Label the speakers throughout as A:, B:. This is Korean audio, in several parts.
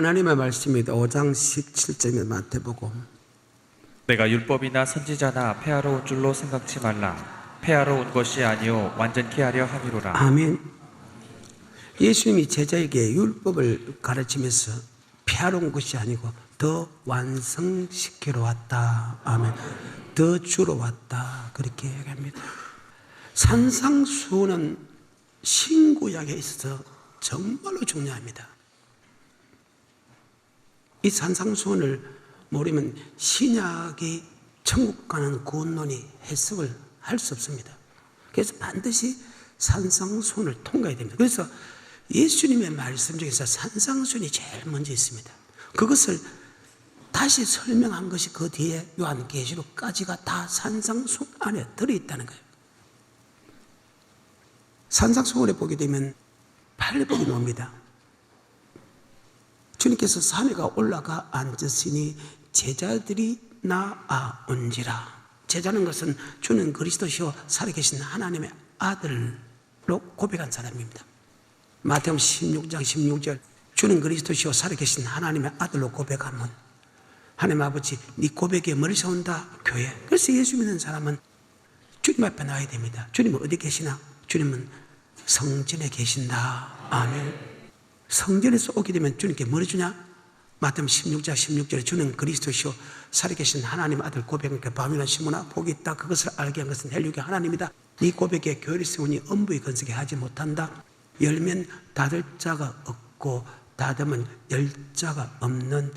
A: 하나님의 말씀입니다. 5장 17절에 마태복음.
B: 내가 율법이나 선지자나 폐하러 온 줄로 생각지 말라. 폐하러 온 것이 아니요 완전케 하려 함이로라.
A: 아멘. 예수님이 제자에게 율법을 가르치면서 폐하러 온 것이 아니고 더 완성시키러 왔다. 아멘. 더 주러 왔다. 그렇게 얘기합니다. 산상수훈은 신구약에 있어서 정말로 중요합니다. 이 산상수훈을 모르면 신약이 천국 가는 구원론이 해석을 할 수 없습니다. 그래서 반드시 산상수훈을 통과해야 됩니다. 그래서 예수님의 말씀 중에서 산상수훈이 제일 먼저 있습니다. 그것을 다시 설명한 것이 그 뒤에 요한계시록까지가 다 산상수훈 안에 들어있다는 거예요. 산상수훈에 보게 되면 팔복이 나옵니다. 주님께서 산에 올라가 앉으시니 제자들이 나아온지라. 제자는 것은 주는 그리스도시요 살아계신 하나님의 아들로 고백한 사람입니다. 마태복음 16장 16절 주는 그리스도시요 살아계신 하나님의 아들로 고백하면 하나님 아버지 네 고백에 멀리 세운다 교회. 그래서 예수 믿는 사람은 주님 앞에 나와야 됩니다. 주님은 어디 계시나? 주님은 성전에 계신다. 아멘. 성전에서 오게 되면 주님께 뭘 주냐? 마태복음 16장 16절에 주는 그리스도시요 살아계신 하나님의 아들 고백하니까 바빌론 시몬아 복이 있다. 그것을 알게 한 것은 헬류의 하나님이다. 네 고백에 교회를 세우니 엄부의 건설에 하지 못한다. 열면 닫을 자가 없고 닫으면 열 자가 없는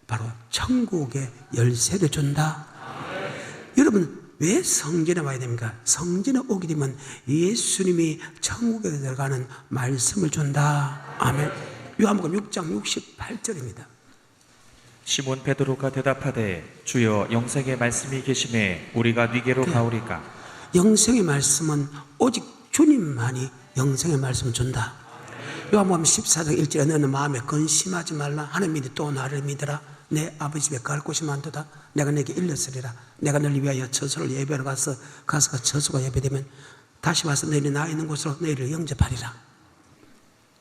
A: 바로 천국의 열쇠를 준다. 여러분 왜 성전에 와야 됩니까? 성전에 오게 되면 예수님이 천국에 들어가는 말씀을 준다. 아멘. 요한복음 6장 68절입니다.
B: 시몬 베드로가 대답하되 주여 영생의 말씀이 계심에 우리가 네게로 가오리까.
A: 영생의 말씀은 오직 주님만이 영생의 말씀을 준다. 요한복음 14장 1절에 너는 마음에 근심하지 말라. 하나님이 또 나를 믿으라. 내 아버지 집에 갈 곳이 많도다. 내가 내게 일렀으리라. 내가 너를 위하여 처소를 예배하러 가서 그 처소가 예배되면 다시 와서 너희를 나 있는 곳으로 너희를 영접하리라.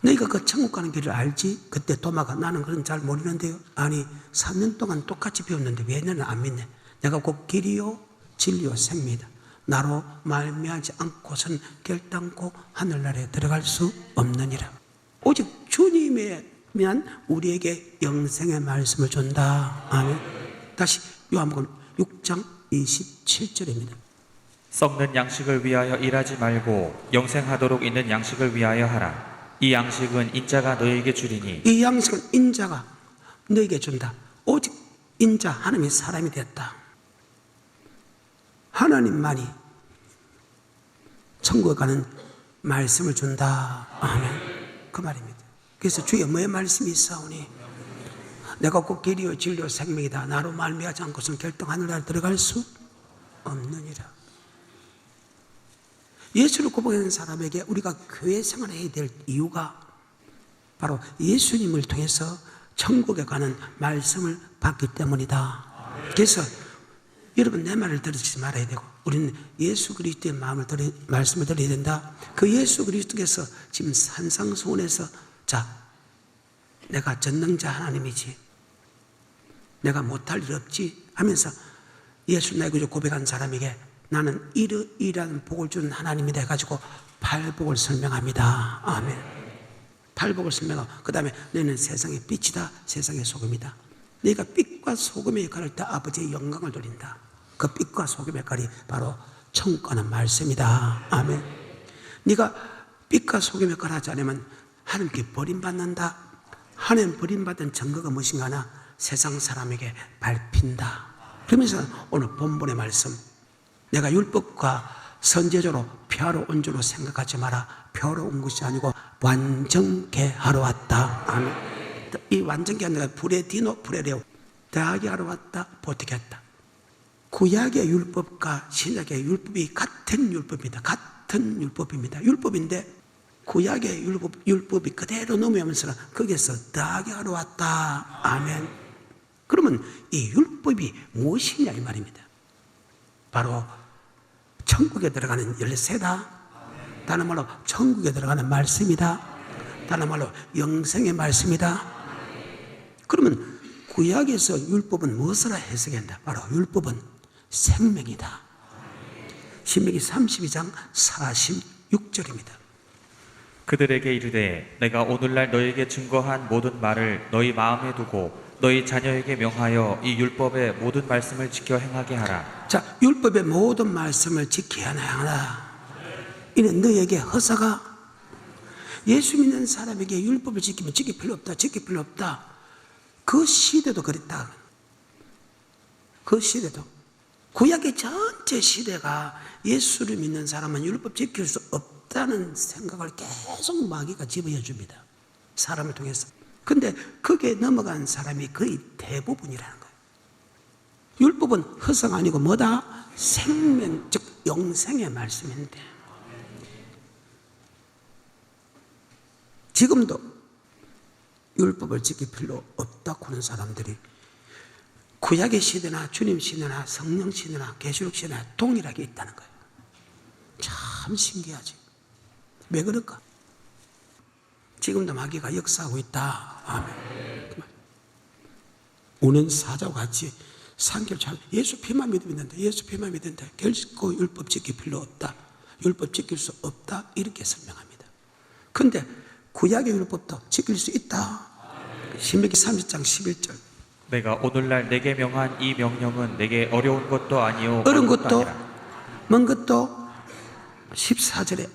A: 너희가 그 천국 가는 길을 알지? 그때 도마가 나는 그건 잘 모르는데요. 아니 3년 동안 똑같이 배웠는데 왜 너는 안 믿네? 내가 곧 길이요 진리요 생명이다. 나로 말미암지 않고선 결단코 하늘나라에 들어갈 수 없느니라. 오직 주님에만 우리에게 영생의 말씀을 준다. 아멘. 다시 요한복음 6장 27절입니다.
B: 썩는 양식을 위하여 일하지 말고 영생하도록 있는 양식을 위하여 하라. 이 양식은 인자가 너에게 주리니. 이
A: 양식은 인자가 너에게 준다. 오직 인자 하나님이 사람이 됐다. 하나님만이 천국에 가는 말씀을 준다. 아멘. 그 말입니다. 그래서 주여 뭐의 말씀이 있사오니 내가 곧 길이요 진리요 생명이다. 나로 말미암지 않고서는 결정 하늘나라에 들어갈 수 없느니라. 예수를 고백하는 사람에게 우리가 교회 생활을 해야 될 이유가 바로 예수님을 통해서 천국에 가는 말씀을 받기 때문이다. 그래서 여러분 내 말을 들으시지 말아야 되고 우리는 예수 그리스도의 말씀을 들어야 된다. 그 예수 그리스도께서 지금 산상수훈에서 자 내가 전능자 하나님이지 내가 못할 일 없지 하면서 예수 나의 구주 고백한 사람에게 나는 이러이러한 복을 주는 하나님이다 해가지고 팔복을 설명합니다. 아멘. 팔복을 설명하고 그 다음에 너는 세상의 빛이다. 세상의 소금이다. 네가 빛과 소금의 역할을 할 때 아버지의 영광을 돌린다. 그 빛과 소금의 역할이 바로 천국 가는 말씀이다. 아멘. 네가 빛과 소금의 역할을 하지 않으면 하나님께 버림받는다. 하나님 버림받은 증거가 무엇인가 하나 세상 사람에게 밟힌다. 그러면서 오늘 본문의 말씀 내가 율법과 선제조로 폐하러 온 줄로 생각하지 마라. 폐하러 온 것이 아니고 완전케 하러 왔다. 아멘. 이 완전케 하는 게 브레디노 브레레오 대하게 하러 왔다. 보태게 했다. 구약의 율법과 신약의 율법이 같은 율법입니다. 같은 율법입니다. 율법인데 구약의 율법이 그대로 넘어오면서 거기에서 더하게 하러 왔다. 아멘. 그러면 이 율법이 무엇이냐 이 말입니다. 바로 천국에 들어가는 열쇠다. 다른 말로 천국에 들어가는 말씀이다. 다른 말로 영생의 말씀이다. 그러면 구약에서 율법은 무엇을 해석한다? 바로 율법은 생명이다. 신명기 32장 46절입니다.
B: 그들에게 이르되 내가 오늘날 너에게 증거한 모든 말을 너희 마음에 두고 너희 자녀에게 명하여 이 율법의 모든 말씀을 지켜 행하게 하라.
A: 자, 율법의 모든 말씀을 지켜야 하라. 이는 너에게 허사가. 예수 믿는 사람에게 율법을 지키면 지킬 필요 없다, 지킬 필요 없다. 그 시대도 그랬다. 그 시대도. 구약의 전체 시대가 예수를 믿는 사람은 율법 지킬 수 없다는 생각을 계속 마귀가 집어여 줍니다. 사람을 통해서. 근데 거기에 넘어간 사람이 거의 대부분이라는 거예요. 율법은 허상 아니고 뭐다? 생명, 즉 영생의 말씀인데, 지금도 율법을 지킬 필요 없다고 하는 사람들이 구약의 시대나 주님 시대나 성령 시대나 계시록 시대나 동일하게 있다는 거예요. 참 신기하지. 왜 그럴까? 지금도 마귀가 역사하고 있다. 아멘. 우는 사자와 같이 산길처럼 예수 피만 믿으면 된다. 예수 피만 믿으면 된다. 결코 율법 지킬 필요 없다. 율법 지킬 수 없다. 이렇게 설명합니다. 그런데 구약의 율법도 지킬 수 있다. 신명기 30장 11절.
B: 내가 오늘날 내게 명한 이 명령은 내게 어려운 것도 아니요
A: 어려운 것도
B: 아니라
A: 먼 것도 14절에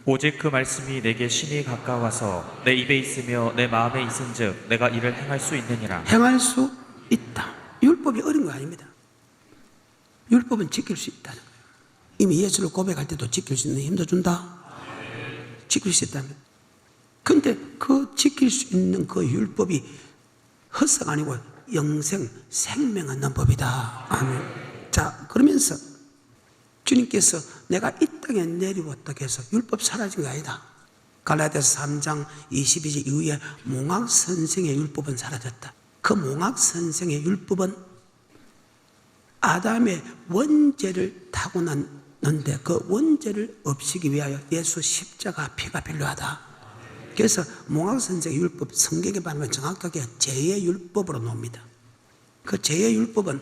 B: 오직 그 말씀이 내게 심히 가까워서 내 입에 있으며 내 마음에 있은즉 내가 이를 행할 수 있느니라.
A: 행할 수 있다. 율법이 어려운 거 아닙니다. 율법은 지킬 수 있다는 거예요. 이미 예수를 고백할 때도 지킬 수 있는 힘도 준다. 지킬 수 있다는 거예요. 근데 그 지킬 수 있는 그 율법이 헛사가 아니고 영생, 생명 얻는 법이다. 아멘. 자, 그러면서 주님께서 내가 이 땅에 내려왔다 해서 율법 사라진 게 아니다. 갈라디아서 3장 22절 이후에 몽학 선생의 율법은 사라졌다. 그 몽학 선생의 율법은 아담의 원죄를 타고났는데 그 원죄를 없애기 위하여 예수 십자가 피가 필요하다. 그래서 몽학 선생의 율법, 성경에 말하면 정확하게 죄의 율법으로 놉니다. 그 죄의 율법은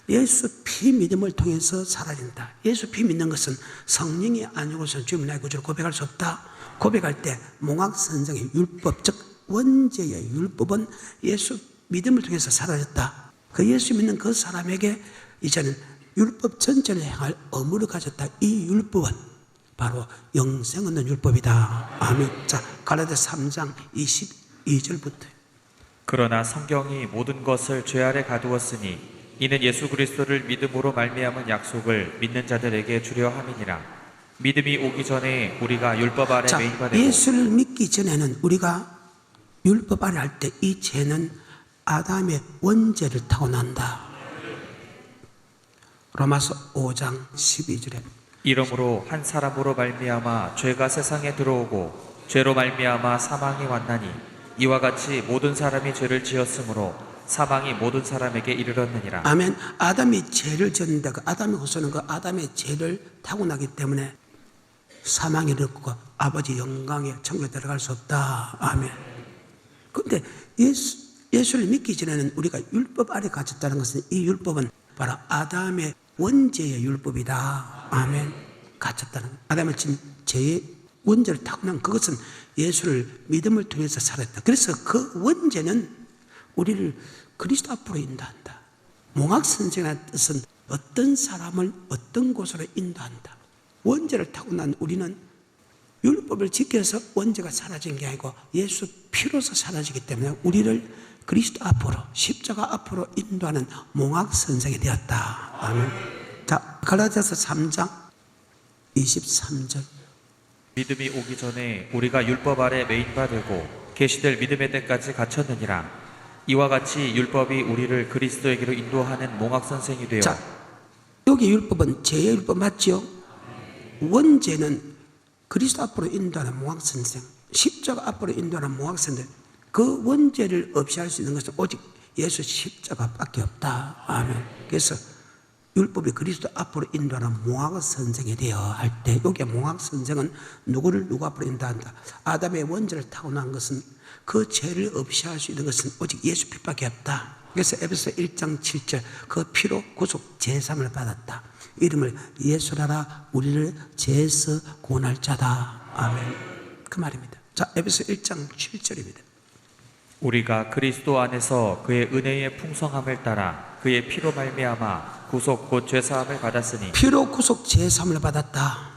A: 예수 피 믿음을 통해서 사라진다. 예수 피 믿는 것은 성령이 아니고서는 주님 나의 구주를 고백할 수 없다. 고백할 때 몽학 선생의 율법, 즉 원죄의 율법은 예수 믿음을 통해서 사라졌다. 그 예수 믿는 그 사람에게 이제는 율법 전체를 행할 의무를 가졌다. 이 율법은 바로 영생 얻는 율법이다. 아멘. 자, 갈라디아서 3장 22절부터.
B: 그러나 성경이 모든 것을 죄 아래 가두었으니 이는 예수 그리스도를 믿음으로 말미암은 약속을 믿는 자들에게 주려 함이니라. 믿음이 오기 전에 우리가 율법 아래
A: 자,
B: 매인받고
A: 예수를 믿기 전에는 우리가 율법 아래 할 때 이 죄는 아담의 원죄를 타고난다. 로마서 5장 12절에
B: 이러므로 한 사람으로 말미암아 죄가 세상에 들어오고 죄로 말미암아 사망이 왔나니 이와 같이 모든 사람이 죄를 지었으므로 사망이 모든 사람에게 이르렀느니라.
A: 아멘. 아담이 죄를 지었는데 그 아담의 후손은 그 아담의 죄를 타고나기 때문에 사망이 이르고 아버지 영광에 천국에 들어갈 수 없다. 아멘. 그런데 예수를 믿기 전에는 우리가 율법 아래 갇혔다는 것은 이 율법은 바로 아담의 원죄의 율법이다. 아멘. 갇혔다는 것. 아담의 지금 죄의 원죄를 타고난 그것은 예수를 믿음을 통해서 살았다. 그래서 그 원죄는 우리를 그리스도 앞으로 인도한다. 몽학 선생의 뜻은 어떤 사람을 어떤 곳으로 인도한다. 원죄를 타고난 우리는 율법을 지켜서 원죄가 사라진 게 아니고 예수 피로서 사라지기 때문에 우리를 그리스도 앞으로 십자가 앞으로 인도하는 몽학 선생이 되었다. 아멘. 자, 갈라디아서 3장 23절.
B: 믿음이 오기 전에 우리가 율법 아래 매인바 되고 계시될 믿음의 때까지 갇혔느니라. 이와 같이 율법이 우리를 그리스도에게로 인도하는 몽학 선생이 되어.
A: 자, 여기 율법은 죄의 율법 맞죠? 원죄는 그리스도 앞으로 인도하는 몽학 선생, 십자가 앞으로 인도하는 몽학 선생. 그 원죄를 없이 할 수 있는 것은 오직 예수 십자가밖에 없다. 아멘. 그래서 율법이 그리스도 앞으로 인도하는 몽학 선생이 되어 할 때, 여기에 몽학 선생은 누구를 누구 앞으로 인도한다? 아담의 원죄를 타고난 것은, 그 죄를 없이 할 수 있는 것은 오직 예수 피밖에 없다. 그래서 에베소 1장 7절, 그 피로 구속 제삼을 받았다. 이름을 예수라라, 우리를 죄에서 구원할 자다. 아멘. 그 말입니다. 자, 에베소 1장 7절입니다.
B: 우리가 그리스도 안에서 그의 은혜의 풍성함을 따라 그의 피로 말미암아 구속 곧 죄사함을 받았으니
A: 피로 구속 제삼을 받았다.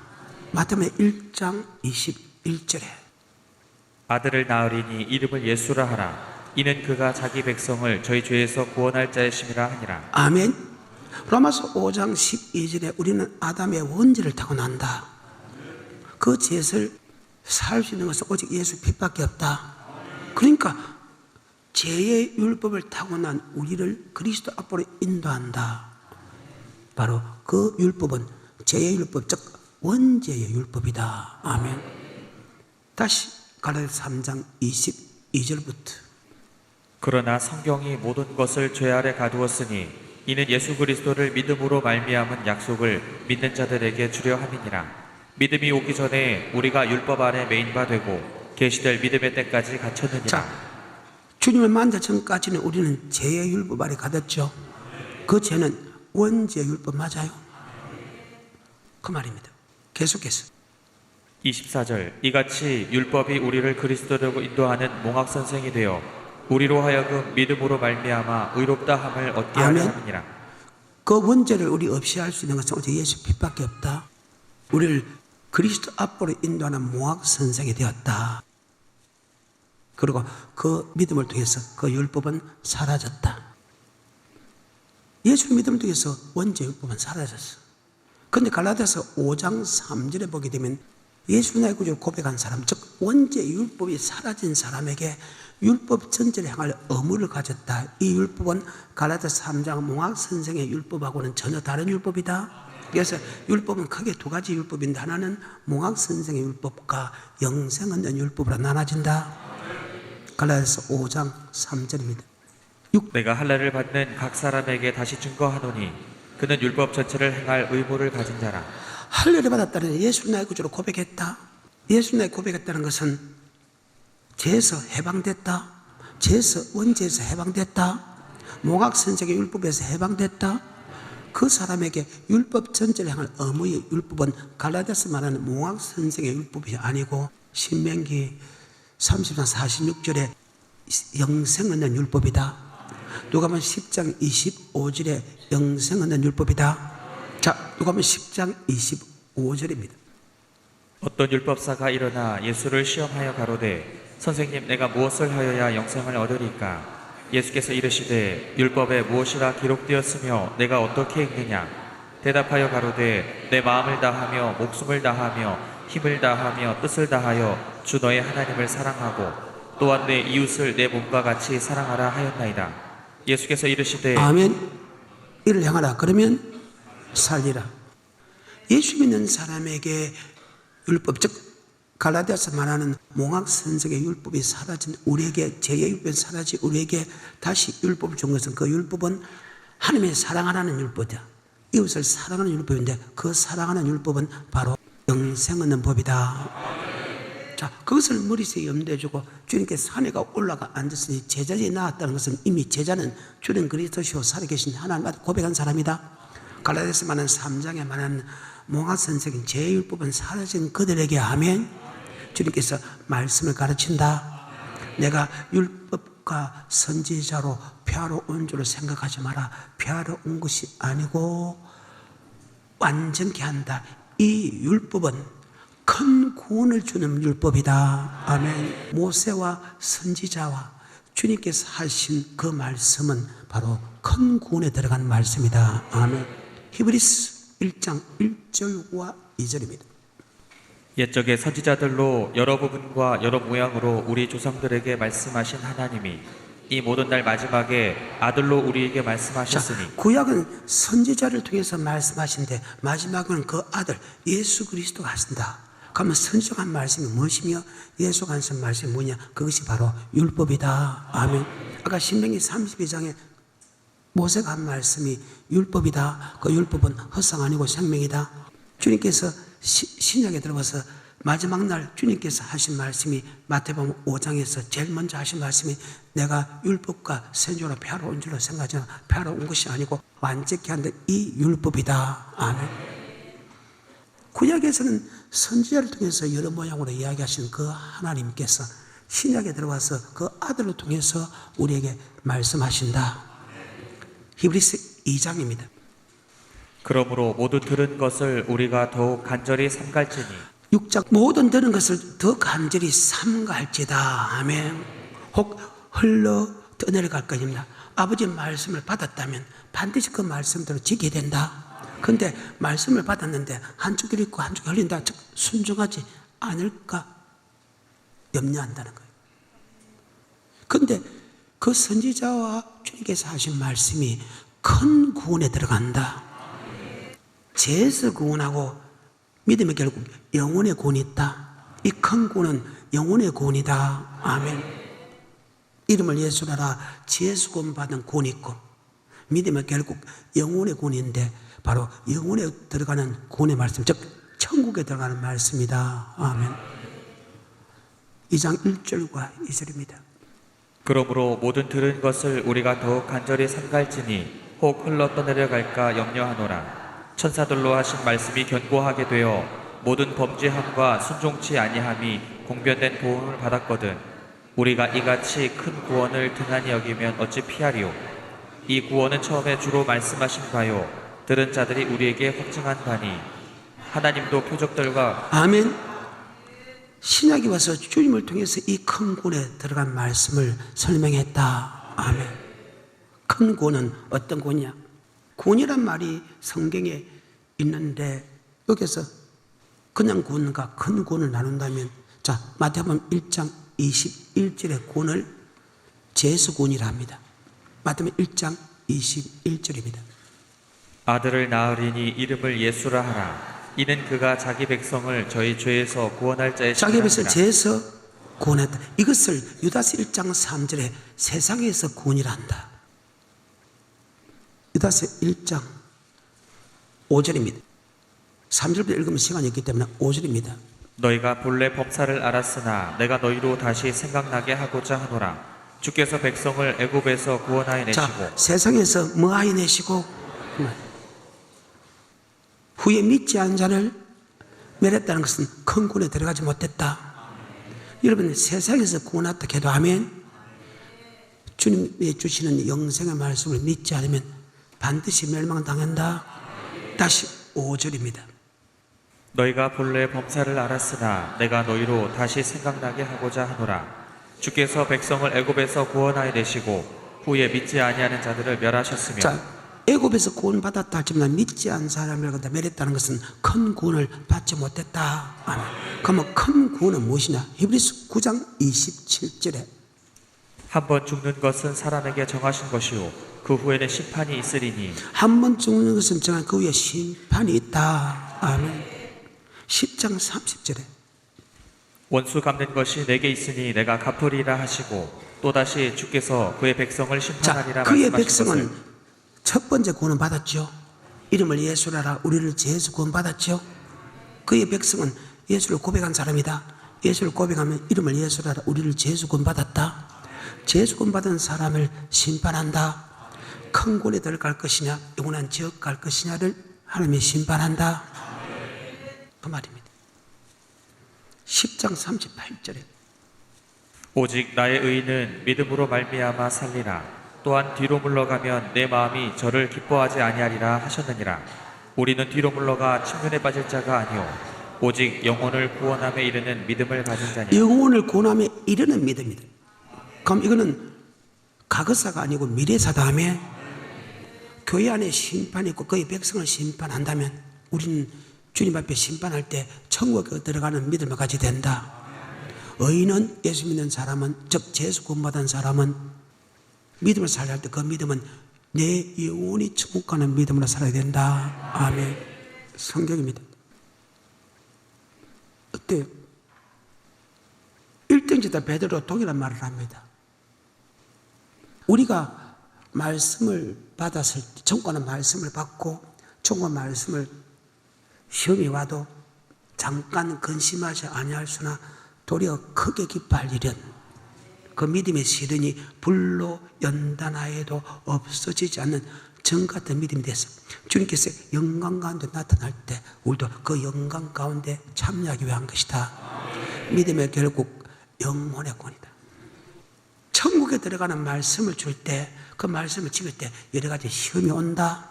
A: 마태복음 1장 21절에
B: 아들을 낳으리니 이름을 예수라 하라. 이는 그가 자기 백성을 저희 죄에서 구원할 자이심이라 하니라.
A: 아멘. 로마서 5장 12절에 우리는 아담의 원죄를 타고난다. 그 죄를 살 수 있는 것은 오직 예수 빛밖에 없다. 그러니까 죄의 율법을 타고난 우리를 그리스도 앞으로 인도한다. 바로 그 율법은 죄의 율법, 즉 원죄의 율법이다. 아멘. 다시 갈라디아서 3장 22절부터
B: 그러나 성경이 모든 것을 죄 아래 가두었으니 이는 예수 그리스도를 믿음으로 말미암은 약속을 믿는 자들에게 주려 함이니라. 믿음이 오기 전에 우리가 율법 안에 매인 바 되고 계시될 믿음의 때까지 갇혔느니라.
A: 자, 주님을 만날 전까지는 우리는 죄의 율법 아래 가뒀죠. 그 죄는 원죄의 율법 맞아요. 그 말입니다. 계속해서
B: 24절 이같이 율법이 우리를 그리스도로 인도하는 몽학 선생이 되어 우리로 하여금 믿음으로 말미암아 의롭다 함을 얻게 하려
A: 아멘.
B: 함이니라.
A: 그 원죄를 우리 없이 할 수 있는 것은 오직 예수 빛밖에 없다. 우리를 그리스도 앞으로 인도하는 몽학 선생이 되었다. 그리고 그 믿음을 통해서 그 율법은 사라졌다. 예수의 믿음을 통해서 원죄 율법은 사라졌어. 그런데 갈라디아서 5장 3절에 보게 되면 예수 나의 구주를 고백한 사람, 즉 원죄 율법이 사라진 사람에게 율법 전체를 향할 의무를 가졌다. 이 율법은 갈라디아서 3장 몽학 선생의 율법하고는 전혀 다른 율법이다. 그래서 율법은 크게 두 가지 율법인데, 하나는 몽학 선생의 율법과 영생 얻는 율법으로 나눠진다. 갈라디아서 5장 3절입니다.
B: 내가 할례를 받는 각 사람에게 다시 증거하노니 그는 율법 전체를 행할 의무를 가진 자라.
A: 할례를 받았다는 예수 나의 구주로 고백했다. 예수 나의 고백했다는 것은 죄에서 해방됐다. 죄에서 원죄에서 해방됐다. 몽학 선생의 율법에서 해방됐다. 그 사람에게 율법 전체를 향할 의무의 율법은 갈라디아서 말하는 몽학 선생의 율법이 아니고 신명기 30장 46절에 영생 얻는 율법이다. 누가복음 10장 25절에 영생 얻는 율법이다. 자, 누가복음 10장 25절입니다.
B: 어떤 율법사가 일어나 예수를 시험하여 가로되 선생님 내가 무엇을 하여야 영생을 얻으리까? 예수께서 이르시되 율법에 무엇이라 기록되었으며 내가 어떻게 읽느냐? 대답하여 가로되 내 마음을 다하며 목숨을 다하며 힘을 다하며 뜻을 다하여 주 너의 하나님을 사랑하고 또한 내 이웃을 내 몸과 같이 사랑하라 하였나이다. 예수께서 이르시되
A: 아멘. 이를 행하라. 그러면 살리라. 예수 믿는 사람에게 율법, 즉 갈라디아서 말하는 몽학 선생의 율법이 사라진 우리에게, 죄의 율법이 사라진 우리에게 다시 율법을 준 것은, 그 율법은 하나님의 사랑하라는 율법이다. 이웃을 사랑하는 율법인데, 그 사랑하는 율법은 바로 영생 얻는 법이다. 자, 그것을 머릿속에 염두에 두고 주님께서 산에 올라가 앉았으니 제자들이 나왔다는 것은 이미 제자는 주는 그리스도시요 살아계신 하나님 앞에 고백한 사람이다. 갈라디아서 말하는 3장에 말하는 몽학 선생인 죄의 율법은 사라진 그들에게 하면 주님께서 말씀을 가르친다. 내가 율법과 선지자로 폐하러 온 줄을 생각하지 마라. 폐하러 온 것이 아니고 완전케 한다. 이 율법은 큰 구원을 주는 율법이다. 아멘. 모세와 선지자와 주님께서 하신 그 말씀은 바로 큰 구원에 들어간 말씀이다. 아멘. 히브리서 1장 1절과 2절입니다.
B: 옛적의 선지자들로 여러 부분과 여러 모양으로 우리 조상들에게 말씀하신 하나님이 이 모든 날 마지막에 아들로 우리에게 말씀하셨으니.
A: 구약은 선지자를 통해서 말씀하신데 마지막은 그 아들 예수 그리스도가 하신다. 그러면 선지자가 한 말씀이 무엇이며 예수가 하신 말씀이 뭐냐? 그것이 바로 율법이다. 아멘. 아까 신명기 32장에 모세가 한 말씀이 율법이다. 그 율법은 헛상 아니고 생명이다. 주님께서 신약에 들어가서 마지막 날 주님께서 하신 말씀이 마태복음 5장에서 제일 먼저 하신 말씀이 내가 율법과 선지자로 폐하러 온 줄로 생각하지 않아. 폐하러 온 것이 아니고 완전케 한다. 이 율법이다. 아멘. 구약에서는 선지자를 통해서 여러 모양으로 이야기하신 그 하나님께서 신약에 들어와서 그 아들을 통해서 우리에게 말씀하신다. 히브리서 2장입니다.
B: 그러므로 모두 들은 것을 우리가 더욱 간절히 삼갈지니
A: 6장 모든 들은 것을 더 간절히 삼갈지다. 아멘. 혹 흘러 떠내려갈 것입니다. 아버지의 말씀을 받았다면 반드시 그 말씀대로 지키게 된다. 그런데 말씀을 받았는데 한쪽이 있고 한쪽이 흘린다. 즉 순종하지 않을까 염려한다는 거예요. 그런데 그 선지자와 주님께서 하신 말씀이 큰 구원에 들어간다. 죄에서 구원하고 믿음의 결국 영혼의 구원이 있다. 이 큰 구원은 영혼의 구원이다. 아멘. 이름을 예수라라 죄에서 구원받은 구원이 있고 믿음의 결국 영혼의 구원인데 바로 영혼에 들어가는 구원의 말씀, 즉 천국에 들어가는 말씀이다. 아멘. 2장 1절과 2절입니다.
B: 그러므로 모든 들은 것을 우리가 더욱 간절히 삼갈지니 혹 흘러 떠내려갈까 염려하노라. 천사들로 하신 말씀이 견고하게 되어 모든 범죄함과 순종치 아니함이 공변된 도움을 받았거든 우리가 이같이 큰 구원을 등한히 여기면 어찌 피하리요. 이 구원은 처음에 주로 말씀하신 바요 들은 자들이 우리에게 확증한 바니 하나님도 표적들과
A: 아멘. 신약이 와서 주님을 통해서 이 큰 구원에 들어간 말씀을 설명했다. 아멘. 큰 구원은 어떤 구원이냐? 구원이란 말이 성경에 있는데 여기서 그냥 구원과 큰 구원을 나눈다면 자 마태복음 1장 21절의 구원을 죄에서 구원이라 합니다. 마태복음 1장 21절입니다.
B: 아들을 낳으리니 이름을 예수라 하라. 이는 그가 자기 백성을 저희 죄에서 구원할 자의
A: 자기 백성을
B: 신이라.
A: 죄에서 구원했다. 이것을 유다서 1장 3절에 세상에서 구원이라 한다. 유다서 1장 5절입니다. 3절부터 읽으면 시간이 없기 때문에 5절입니다.
B: 너희가 본래 법사를 알았으나 내가 너희로 다시 생각나게 하고자 하노라. 주께서 백성을 애굽에서 구원하여 내시고
A: 자, 세상에서 뭐하여 내시고 후에 믿지 않은 자를 멸했다는 것은 큰 구원에 들어가지 못했다. 여러분 세상에서 구원했다 해도 아멘. 주님이 주시는 영생의 말씀을 믿지 않으면 반드시 멸망당한다. 다시 5절입니다.
B: 너희가 본래 범사를 알았으나 내가 너희로 다시 생각나게 하고자 하노라. 주께서 백성을 애굽에서 구원하여 내시고 후에 믿지 아니하는 자들을 멸하셨으며
A: 자, 애굽에서 구원받았다 할지만 믿지 않은 사람을 갖다 멸했다는 것은 큰 구원을 받지 못했다. 아멘. 그러면 큰 구원은 무엇이냐? 히브리서 9장 27절에
B: 한 번 죽는 것은 사람에게 정하신 것이요 그 후에는 심판이 있으리니
A: 한 번 죽는 것은 정한 그 위에 심판이 있다. 아멘. 10장 30절에
B: 원수 갚는 것이 내게 있으니 내가 갚으리라 하시고 또다시 주께서 그의 백성을 심판하리라
A: 자, 그의
B: 말씀하신
A: 백성은
B: 것을
A: 첫 번째 구원을 받았죠. 이름을 예수라라 우리를 죄에서 구원받았죠. 그의 백성은 예수를 고백한 사람이다. 예수를 고백하면 이름을 예수라라 우리를 죄에서 구원받았다. 죄에서 구원받은 사람을 심판한다. 큰 구원에 들어갈 것이냐 영원한 지옥 갈 것이냐를 하나님이 심판한다. 그 말입니다. 10장 38절에
B: 오직 나의 의는 믿음으로 말미암아 살리라. 또한 뒤로 물러가면 내 마음이 저를 기뻐하지 아니하리라 하셨느니라. 우리는 뒤로 물러가 침륜에 빠질 자가 아니요 오직 영혼을 구원함에 이르는 믿음을 가진 자니
A: 영혼을 구원함에 이르는 믿음이다. 그럼 이거는 과거사가 아니고 미래사다 하며 교회 안에 심판이 있고 그의 백성을 심판한다면 우리는 주님 앞에 심판할 때 천국에 들어가는 믿음을 가지게 된다. 의인은 예수 믿는 사람은 즉 죄에서 구원받은 사람은 믿음을 살아야 할 때 그 믿음은 내 영혼이 천국 가는 믿음으로 살아야 된다. 아멘. 성경입니다. 어때요? 1등지다 베드로 동일한 말을 합니다. 우리가 말씀을 받았을 때, 천국하는 말씀을 받고 천국의 말씀을 시험이 와도 잠깐 근심하지 아니할 수나 도리어 크게 기뻐할 일은 그 믿음의 시련이 불로 연단하여도 없어지지 않는 정 같은 믿음이 돼서 주님께서 영광 가운데 나타날 때 우리도 그 영광 가운데 참여하기 위한 것이다. 믿음의 결국 영혼의 권이다. 천국에 들어가는 말씀을 줄 때, 그 말씀을 지킬 때 여러 가지 시험이 온다.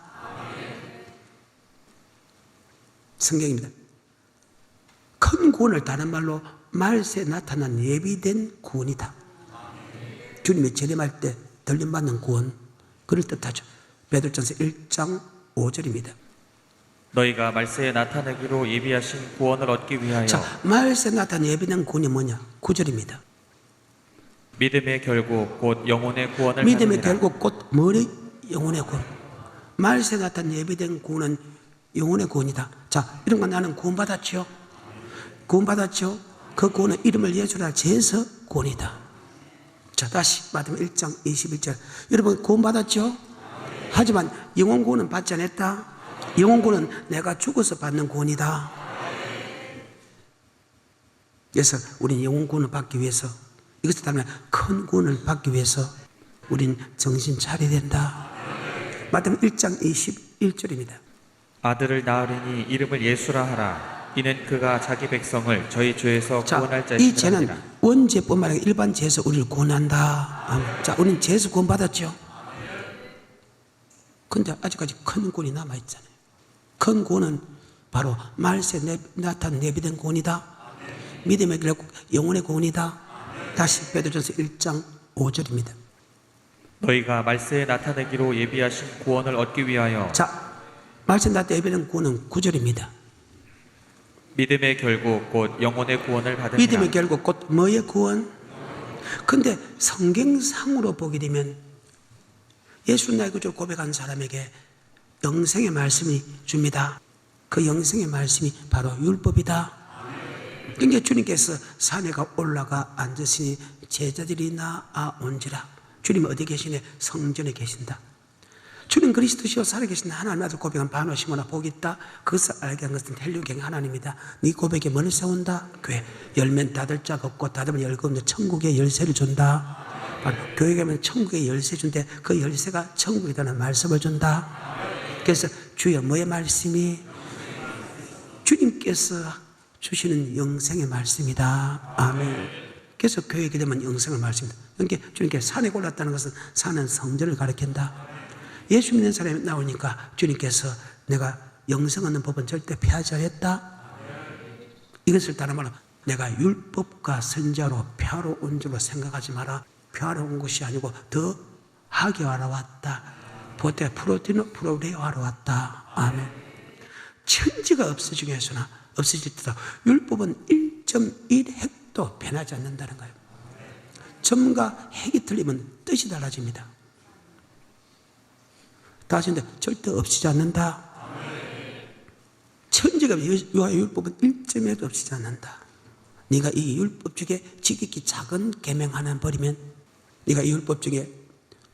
A: 성경입니다. 큰 구원을 다른 말로 말세에 나타난 예비된 구원이다. 주님이 재림할 때 들림받는 구원, 그를 뜻하죠. 베드로전서 1장 5절입니다.
B: 너희가 말세에 나타내기로 예비하신 구원을 얻기 위하여
A: 자, 말세에 나타난 예비된 구원이 뭐냐? 9절입니다.
B: 믿음의 결국 곧 영혼의 구원을
A: 믿음의
B: 받느니라.
A: 결국 곧 머리 영혼의 구원. 말세에 나타난 예비된 구원은 영혼의 구원이다. 자, 이런 거 나는 구원받았죠? 구원받았죠? 그 구원은 이름을 예수라 제서 구원이다. 자, 다시 마태복음 1장 21절. 여러분 구원받았죠? 하지만 영혼 구원은 받지 않았다. 영혼 구원은 내가 죽어서 받는 구원이다. 그래서 우리는 영혼 구원을 받기 위해서, 이것을 따르면 큰 구원을 받기 위해서 우린 정신 차려야 된다. 마태복음 1장 21절입니다.
B: 아들을 낳으리니 이름을 예수라 하라. 이는 그가 자기 백성을 저희 죄에서
A: 자,
B: 구원할
A: 이
B: 자시니라.
A: 죄는 원죄뿐만 아니라 일반 죄에서 우리를 구원한다. 자, 우리는 죄에서 구원받았죠. 근데 아직까지 큰 구원이 남아있잖아요. 큰 구원은 바로 말세에 나타난 예비된 구원이다. 믿음의 결국 영혼의 구원이다. 다시 베드로전서 1장 5절입니다.
B: 너희가 말세에 나타내기로 예비하신 구원을 얻기 위하여
A: 자, 말세에 나타난 예비된 구원은 9절입니다.
B: 믿음의 결국 곧 영혼의 구원을 받으니라.
A: 믿음의 결국 곧 뭐의 구원? 근데 성경상으로 보게 되면 예수 나의 구주를 고백한 사람에게 영생의 말씀이 줍니다. 그 영생의 말씀이 바로 율법이다. 그러니까 주님께서 산에 올라가 앉으시니 제자들이 나아온지라. 주님 어디 계시네? 성전에 계신다. 주님 그리스도시요 살아계신 하나님 아들 고백한 바노 시모나 복이 있다. 그것을 알게 한 것은 헬류경 하나님이다. 네 고백에 뭐를 세운다? 교회. 열면 닫을 자가 없고 닫으면 열고 없는 천국의 열쇠를 준다. 바로 교회 가면 천국의 열쇠 준대. 그 열쇠가 천국이라는 말씀을 준다. 그래서 주여 뭐의 말씀이? 주님께서 주시는 영생의 말씀이다. 아멘. 그래서 교회에 되면 영생의 말씀이다. 그러니까 주님께서 산에 올랐다는 것은 산은 성전을 가리킨다. 예수 믿는 사람이 나오니까 주님께서 내가 영생 얻는 법은 절대 피하지 않았다. 이것을 다른 말로 내가 율법과 선자로 폐하러 온 줄로 생각하지 마라. 폐하러 온 것이 아니고 더 하게 하러 왔다. 보태 프로레어 하러 왔다. 아멘. 천지가 없어지기 위해서나 없어질 때도 율법은 1.1핵도 변하지 않는다는 거예요. 점과 핵이 틀리면 뜻이 달라집니다. 다시 한데 절대 없어지지 않는다. 천지가 율법은 1점에도 없어지지 않는다. 네가 이 율법 중에 지극히 작은 계명 하나 버리면, 네가 이 율법 중에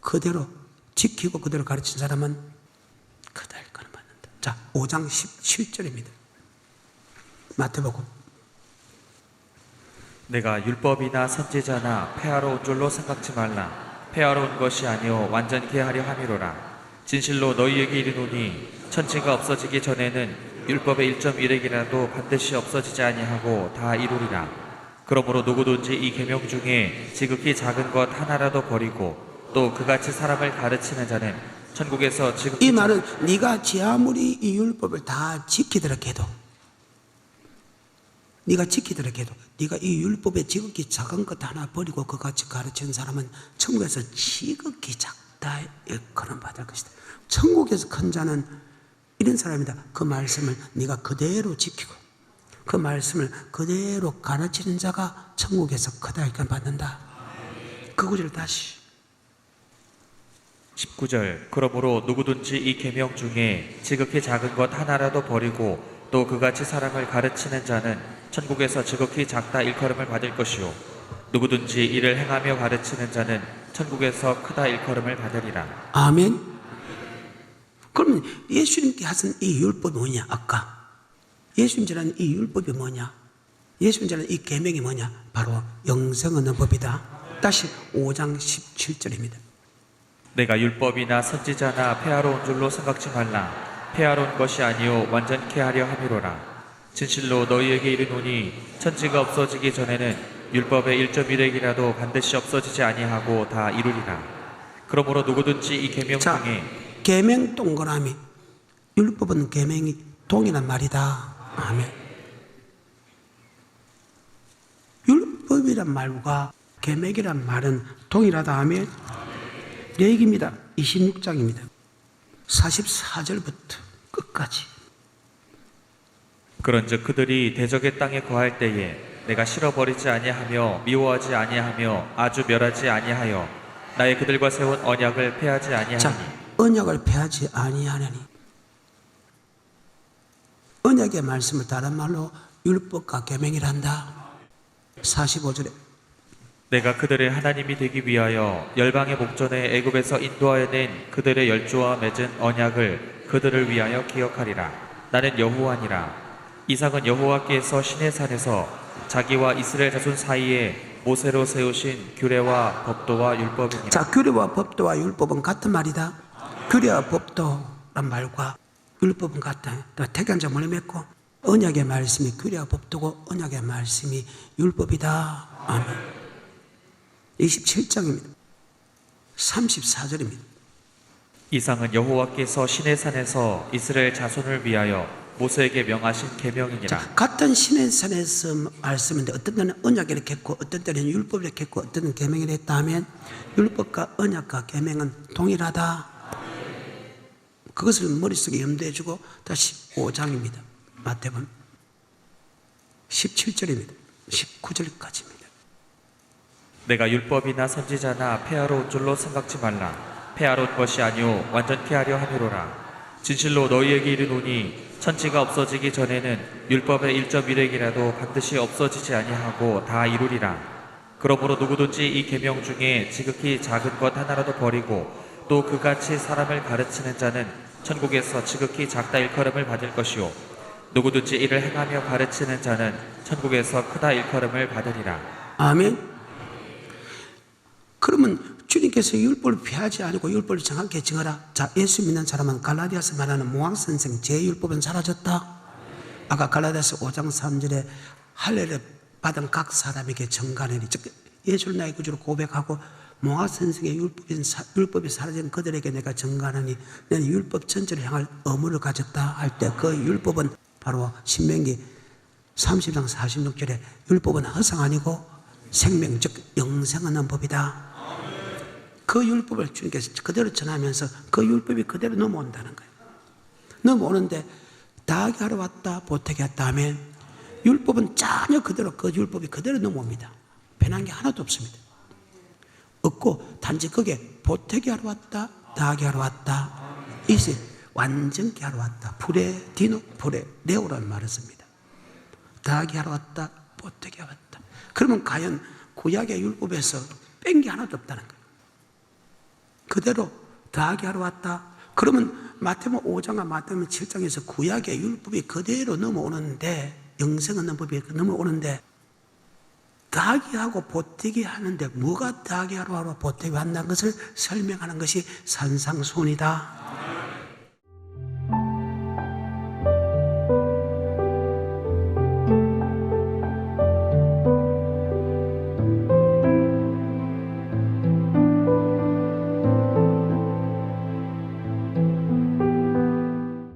A: 그대로 지키고 그대로 가르친 사람은 그대로 받는다. 자, 5장 17절입니다. 마태복음.
B: 내가 율법이나 선지자나 폐하러 온 줄로 생각지 말라. 폐하러 온 것이 아니요 완전케 하려 함이로라. 진실로 너희에게 이르노니 천지가 없어지기 전에는 율법의 1.1핵이라도 반드시 없어지지 아니하고 다 이루리라. 그러므로 누구든지 이 계명 중에 지극히 작은 것 하나라도 버리고 또 그같이 사람을 가르치는 자는 천국에서 지극히
A: 이 말은 네가 아무리 이 율법을 다 지키더라 해도, 네가 지키더라 해도 네가 이 율법의 지극히 작은 것 하나 버리고 그같이 가르치는 사람은 천국에서 지극히 작다 일컬음 받을 것이다. 천국에서 큰 자는 이런 사람이다. 그 말씀을 네가 그대로 지키고 그 말씀을 그대로 가르치는 자가 천국에서 크다 일컬음 받는다. 그 구절을 다시
B: 19절. 그러므로 누구든지 이 계명 중에 지극히 작은 것 하나라도 버리고 또 그같이 사람을 가르치는 자는 천국에서 지극히 작다 일컬음을 받을 것이요 누구든지 이를 행하며 가르치는 자는 천국에서 크다 일컬음을 받으리라.
A: 아멘. 그러면 예수님께 하신 이 율법이 뭐냐? 아까 예수님 전하는 이 율법이 뭐냐? 예수님 전하는 이 계명이 뭐냐? 바로 영생 얻는 법이다. 다시 5장 17절입니다.
B: 내가 율법이나 선지자나 폐하러 온 줄로 생각지 말라. 폐하러 온 것이 아니요 완전케 하려 함이로라. 진실로 너희에게 이르노니 천지가 없어지기 전에는 율법의 1.1획이라도 반드시 없어지지 아니하고 다 이루리라. 그러므로 누구든지 이 계명
A: 자,
B: 중에
A: 계명 동그라미. 율법은 계명이 동일한 말이다. 아멘. 율법이란 말과 계명이란 말은 동일하다. 아멘. 얘기입니다. 26장입니다. 44절부터 끝까지.
B: 그런즉 그들이 대적의 땅에 거할 때에 내가 실어버리지 아니하며 미워하지 아니하며 아주 멸하지 아니하여 나의 그들과 세운 언약을 폐하지
A: 자,
B: 아니하니
A: 언약을 폐하지 아니하느니. 언약의 말씀을 다른 말로 율법과 계명이란다. 45절에
B: 내가 그들의 하나님이 되기 위하여 열방의 목전에 애굽에서 인도하여 낸 그들의 열조와 맺은 언약을 그들을 위하여 기억하리라. 나는 여호와니라. 이삭은 여호와께서 시내 산에서 자기와 이스라엘 자손 사이에 모세로 세우신 규례와 법도와 율법이니라.
A: 자, 규례와 법도와 율법은 같은 말이다. 규례와 법도란 말과 율법은 같다. 택한자 뭐를 맺고 언약의 말씀이 규례와 법도고 언약의 말씀이 율법이다. 아멘. 27장입니다. 34절입니다.
B: 이상은 여호와께서 시내 산에서 이스라엘 자손을 위하여 모세에게 명하신 계명이니라.
A: 같은 시내산에서 말씀인데 어떤 때는 언약을 이렇게 했고 어떤 때는 율법을 이렇게 했고 어떤 때는 계명을 했다 하면 율법과 언약과 계명은 동일하다. 그것을 머릿속에 염두해 주고 다시 5장입니다. 마태복음 17절입니다. 19절까지입니다.
B: 내가 율법이나 선지자나 폐하러 온 줄로 생각지 말라. 폐하러 온 것이 아니요 완전케 하려 함이로라. 진실로 너희에게 이르노니 천지가 없어지기 전에는 율법의 1.1획이라도 반드시 없어지지 아니하고 다 이루리라. 그러므로 누구든지 이 계명 중에 지극히 작은 것 하나라도 버리고 또 그같이 사람을 가르치는 자는 천국에서 지극히 작다 일컬음을 받을 것이요 누구든지 이를 행하며 가르치는 자는 천국에서 크다 일컬음을 받으리라.
A: 아멘. 그러면 주님께서 율법을 폐하지 않고 율법을 정확히 정하라. 자, 예수 믿는 사람은 갈라디아서 말하는 모학선생 제1율법은 사라졌다. 아까 갈라디아서 5장 3절에 할례를 받은 각 사람에게 정가하니, 즉 예수를 나의 구주로 고백하고 모학선생의 율법이 사라진 그들에게 내가 정가하니 너는 율법 전체를 향할 의무를 가졌다 할 때 그 율법은 바로 신명기 30장 46절에 율법은 허상 아니고 생명, 즉 영생하는 법이다. 그 율법을 주님께서 그대로 전하면서 그 율법이 그대로 넘어온다는 거예요. 넘어오는데 다하게 하러 왔다 보태게 했다 하면 율법은 전혀 그대로 그 율법이 그대로 넘어옵니다. 변한 게 하나도 없습니다. 없고 단지 그게 보태게 하러 왔다 다하게 하러 왔다 이제 완전케 하러 왔다. 프레 디노 프레 레오라는 말을 씁니다. 다하게 하러 왔다 보태게 하러 왔다. 그러면 과연 구약의 율법에서 뺀 게 하나도 없다는 거예요. 그대로 다하게 하러 왔다. 그러면 마태복음 5장과 마태복음 7장에서 구약의 율법이 그대로 넘어오는데 영생 얻는 법이 넘어오는데 다하게 하고 보태게 하는데 뭐가 다하게 하러 보태게 한다는 것을 설명하는 것이 산상수훈이다.